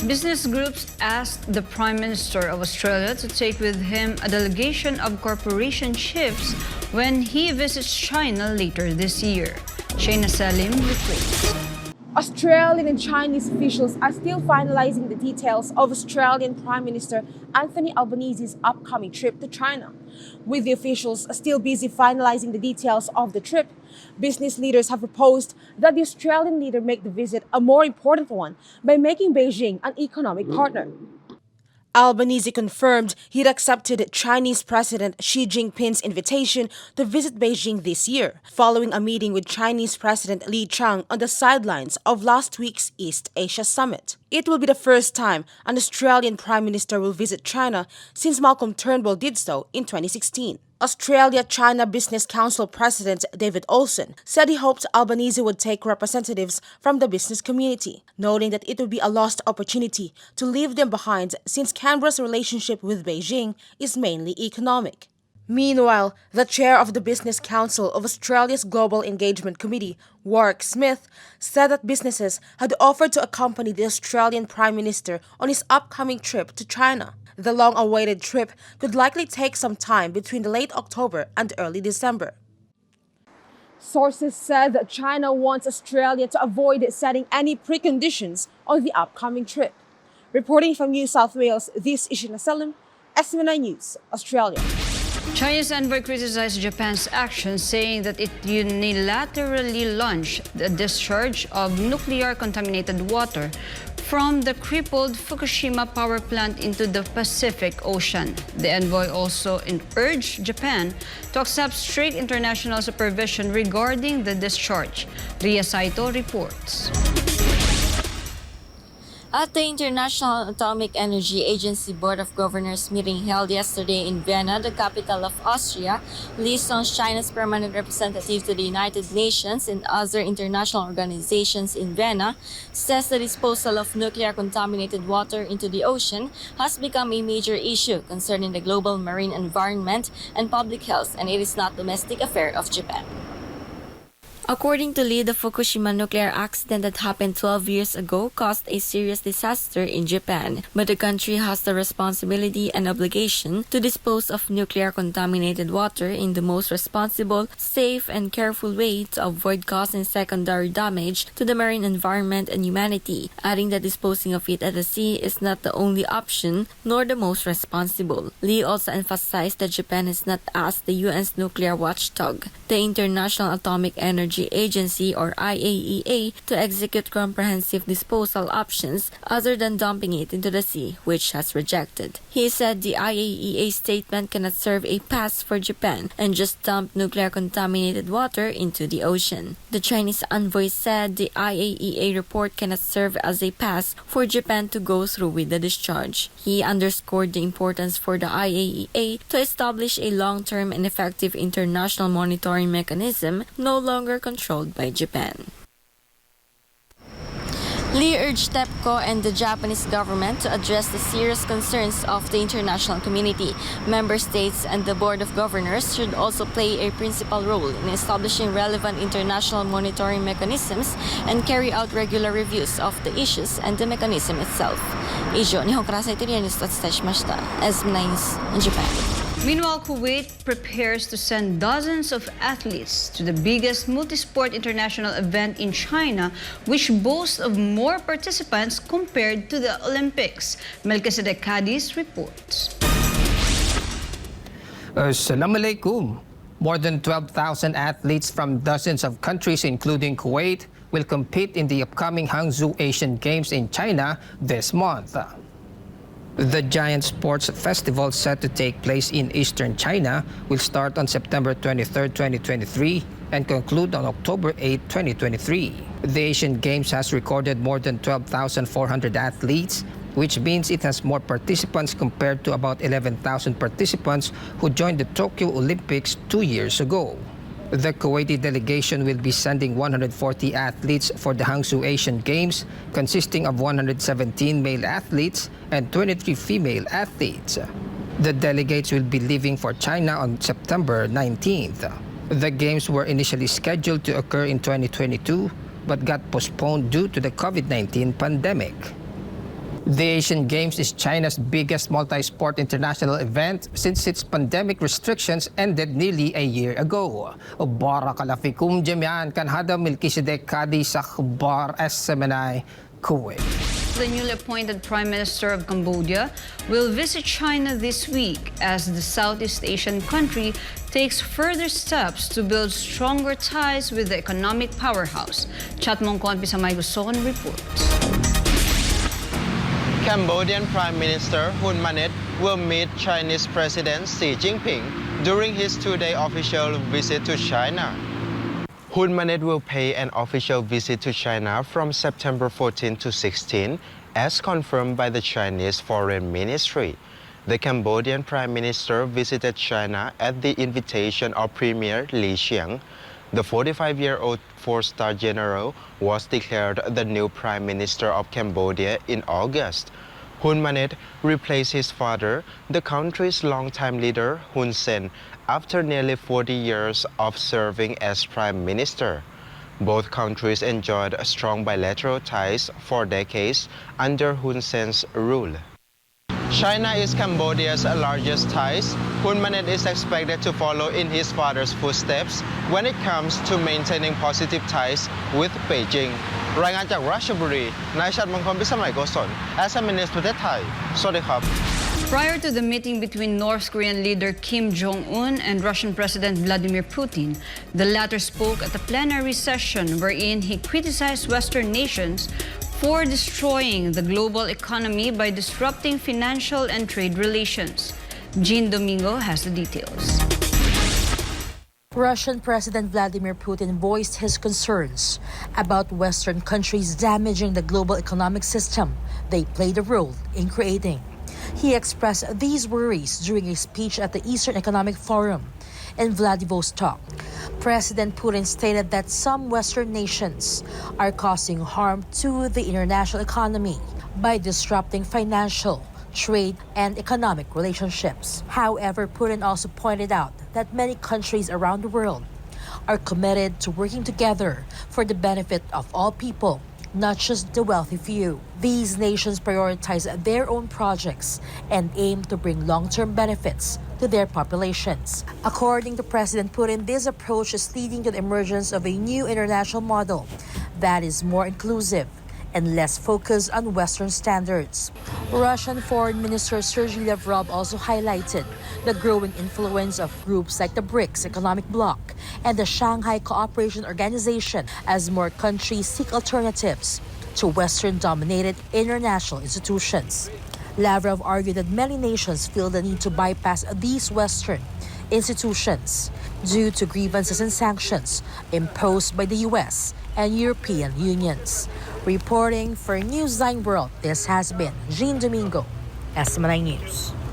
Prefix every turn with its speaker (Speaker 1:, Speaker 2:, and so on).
Speaker 1: Business groups asked the Prime Minister of Australia to take with him a delegation of corporation chiefs when he visits China later this year. Sheina Selim reports.
Speaker 2: Australian and Chinese officials are still finalizing the details of Australian Prime Minister Anthony Albanese's upcoming trip to China. With the officials still busy finalizing the details of the trip, business leaders have proposed that the Australian leader make the visit a more important one by making Beijing an economic partner. Albanese confirmed he'd accepted Chinese President Xi Jinping's invitation to visit Beijing this year, following a meeting with Chinese President Li Chang on the sidelines of last week's East Asia Summit. It will be the first time an Australian Prime Minister will visit China since Malcolm Turnbull did so in 2016. Australia-China Business Council President David Olsen said he hoped Albanese would take representatives from the business community, noting that it would be a lost opportunity to leave them behind since Canberra's relationship with Beijing is mainly economic. Meanwhile, the chair of the Business Council of Australia's Global Engagement Committee, Warwick Smith, said that businesses had offered to accompany the Australian Prime Minister on his upcoming trip to China. The long-awaited trip could likely take some time between the late October and early December. Sources said that China wants Australia to avoid setting any preconditions on the upcoming trip. Reporting from New South Wales, this is Sheina Selim, SMNI News, Australia.
Speaker 1: China's envoy criticized Japan's action, saying that it unilaterally launched the discharge of nuclear-contaminated water from the crippled Fukushima power plant into the Pacific Ocean. The envoy also urged Japan to accept strict international supervision regarding the discharge. Ria Saito reports.
Speaker 3: At the International Atomic Energy Agency Board of Governors meeting held yesterday in Vienna, the capital of Austria, Li Song, China's permanent representative to the United Nations and other international organizations in Vienna, says the disposal of nuclear-contaminated water into the ocean has become a major issue concerning the global marine environment and public health, and it is not a domestic affair of Japan. According to Li, the Fukushima nuclear accident that happened 12 years ago caused a serious disaster in Japan, but the country has the responsibility and obligation to dispose of nuclear-contaminated water in the most responsible, safe, and careful way to avoid causing secondary damage to the marine environment and humanity, adding that disposing of it at the sea is not the only option nor the most responsible. Li also emphasized that Japan has not asked the UN's nuclear watchdog, the International Atomic Energy Agency or IAEA, to execute comprehensive disposal options other than dumping it into the sea, which has rejected. He said the IAEA statement cannot serve a pass for Japan and just dump nuclear-contaminated water into the ocean. The Chinese envoy said the IAEA report cannot serve as a pass for Japan to go through with the discharge. He underscored the importance for the IAEA to establish a long-term and effective international monitoring mechanism no longer controlled by Japan. Li urged TEPCO and the Japanese government to address the serious concerns of the international community. Member states and the Board of Governors should also play a principal role in establishing relevant international monitoring mechanisms and carry out regular reviews of the issues and the mechanism itself. 以上、日本からサイトリアニュースとお伝えしました。SMNI News in Japan.
Speaker 1: Meanwhile, Kuwait prepares to send dozens of athletes to the biggest multi-sport international event in China, which boasts of more participants compared to the Olympics. Melchizedek Cadiz reports.
Speaker 4: Assalamu alaikum. More than 12,000 athletes from dozens of countries, including Kuwait, will compete in the upcoming Hangzhou Asian Games in China this month. The giant sports festival set to take place in eastern China will start on September 23, 2023 and conclude on October 8, 2023. The Asian Games has recorded more than 12,400 athletes, which means it has more participants compared to about 11,000 participants who joined the Tokyo Olympics 2 years ago. The Kuwaiti delegation will be sending 140 athletes for the Hangzhou Asian Games, consisting of 117 male athletes and 23 female athletes. The delegates will be leaving for China on September 19th. The Games were initially scheduled to occur in 2022, but got postponed due to the COVID-19 pandemic. The Asian Games is China's biggest multi-sport international event since its pandemic restrictions ended nearly a year ago. Barakalafikum jami'an kan hada Melchizedek Kadi sa Khbar SMNI, Kuwait.
Speaker 1: The newly appointed Prime Minister of Cambodia will visit China this week as the Southeast Asian country takes further steps to build stronger ties with the economic powerhouse. Chatmongkon Pisamay Guson reports.
Speaker 5: Cambodian Prime Minister Hun Manet will meet Chinese President Xi Jinping during his two-day official visit to China. Hun Manet will pay an official visit to China from September 14 to 16, as confirmed by the Chinese Foreign Ministry. The Cambodian Prime Minister visited China at the invitation of Premier Li Qiang. The 45-year-old four-star general was declared the new Prime Minister of Cambodia in August. Hun Manet replaced his father, the country's longtime leader Hun Sen, after nearly 40 years of serving as Prime Minister. Both countries enjoyed strong bilateral ties for decades under Hun Sen's rule. China is Cambodia's largest ties. Hun Manet is expected to follow in his father's footsteps when it comes to maintaining positive ties with Beijing. รายงานจากราชบุรี นายชัดมงคลพิสมัยโกศล SMS ประเทศไทย สวัสดีครับ
Speaker 1: Prior to the meeting between North Korean leader Kim Jong-un and Russian President Vladimir Putin, the latter spoke at a plenary session wherein he criticized Western nations for destroying the global economy by disrupting financial and trade relations. Jean Domingo has the details.
Speaker 2: Russian President Vladimir Putin voiced his concerns about Western countries damaging the global economic system they played a role in creating. He expressed these worries during a speech at the Eastern Economic Forum in Vladivostok. President Putin stated that some Western nations are causing harm to the international economy by disrupting financial, trade, and economic relationships. However, Putin also pointed out that many countries around the world are committed to working together for the benefit of all people, not just the wealthy few. These nations prioritize their own projects and aim to bring long-term benefits to their populations. According to President Putin, this approach is leading to the emergence of a new international model that is more inclusive and less focused on Western standards. Russian Foreign Minister Sergei Lavrov also highlighted the growing influence of groups like the BRICS economic bloc and the Shanghai Cooperation Organization as more countries seek alternatives to Western-dominated international institutions. Lavrov argued that many nations feel the need to bypass these Western institutions due to grievances and sanctions imposed by the U.S. and European unions. Reporting for Newsline World, this has been Jean Domingo, SMNI News.